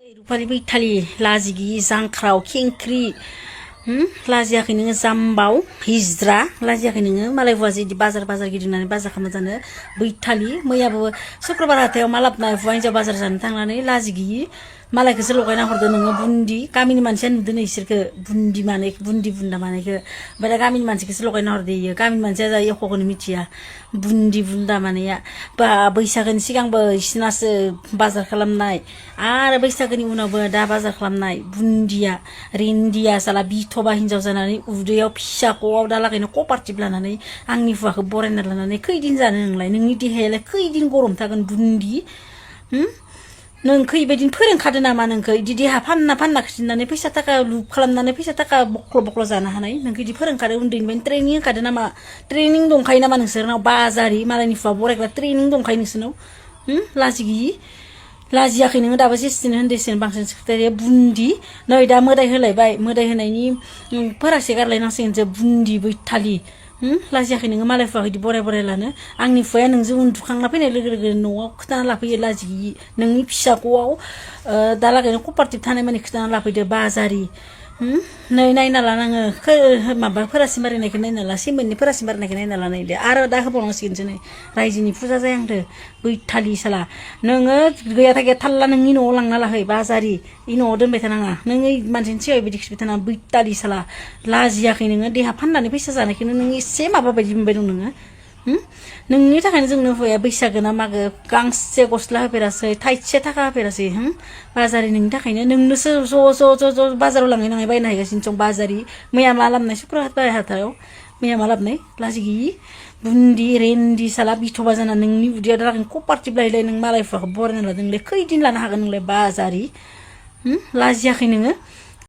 रुपालि बैथालि लाजिगि जांख्राव खेंख्रि लाजियाखै नोङो जाम्बाव हिज्रा लाजियाखै नोङो मालाय हुवाजो इदि बाजार गिदिंनानै बाजार खालामना जानो बैथालि मैयाबो शुक्रबार हाथायाव मा लाबोनाय हुवा हिन्जाव बाजार जानो थांनानै लाजि गैयि मालायखौसो लगायना हरदो नोङो बुन्दि गामिनि मानसिया नुदों इसोरखो बुन्दि माने बुन्दि बुन्दा मानेखो ओमफ्राय दा गामिनि मानसिखौसो लगायना हरदो इयो गामिनि मानसिया जा एख'खौनो मिथिया बुन्दि बुन्दा मानेया बा बैसागोनि सिगांबो इसिनासो बाजार खालामनाय आरो बैसागोनि उनावबो दा बाजार खालामनाय बुन्दिया रेन्दिया साला बिथबा हिन्जाव जानानै उदैयाव फिसाख'आव दा लागैनो कपारटिभ लानानै आंनि हुवाखौ बरायना लानानै खैदिन जानो नोंलाय नोंनि देहायालाय खैदिन गरम थागोन बुन्दि नोंखौ इबायदिनो फोरोंखादो नामा नोंखौ इदि देहा फानना खिथिनानै फैसा थाखा लुप खालामनानै फैसा थाखा बख्ल' जानो हानाय नोंखौ इदि फोरोंखादो उन्दैनिफ्रायनो ट्रेनिं होखादो नामा ट्रेनिं दंखायो नामा नोंसोरनाव बाजारि मालायनि हुवा बरायग्रा ट्रेनिं दंखायो नोंसोरनाव लाजि गैयि लाजियाखै नोङो दाबो जेसेनो होनदैसेनो बांसिन सेक्रेटारिया बुन्दि नै दा मोदाय होलायबाय मोदाय होनायनि फोरासे गारलायनांसिगोनसो बुन्दि बैथालि लाजियाखै नोङो मालाय हुवा इदि बराय लानो आंनि हुवाया नोंजों उन्दुखांना फैनाय लोगो लोगो न'आव खोथाना लाफैयो लाजि गैयि नोंनि फिसाख'आव दा लागैनो कपारटिभ थानाय माने खोथाना लाफैदो बाजारि नै नायना ला नोङो माबा फोरासि मारिनायखौ नायना ला सेमोननि फोरासि मारिनायखौ नायना ला नायदो आरो दा होबावनांसिगोनसो नै रायजोनि फुजा जायांदो बैथालि साला नोङो गैयाथा गैया थाल्ला नोंनि न'आव लांना लाहै बाजारि इ न'आव दोनबाय थानाङा नोङो मानसिनि सिगाङाव बिदि खिथिबाय थानाङा बैथालि साला लाजियाखै नोङो देहा फाननानै फैसा जानायखौनो नोङो एसे माबा बायदि मोनबाय दं नोङो नोंनि थाखायनो जोंनो हुवाया बैसागो ना मागो गांसे गस्ला होफेरासै थाइसे थाखा होफेरासै बाजारि नोंनि थाखायनो नोंनोसो ज' बाजाराव लाङै बायनो हागासिनो दं बाजारि मैया मा लाबोनाय शुक्रबार हाथायाव मैया मा लाबोनाय लाजि गैयि बुन्दि रेन्दि साला बिथबा जाना नोंनि उदैयाव दा कपारटिभ लायलाय नों मालाय हुवाखौ बरायना लादों नोंलाय खैदिन लानो हागोन नोंलाय बाजारि लाजियाखै नोङो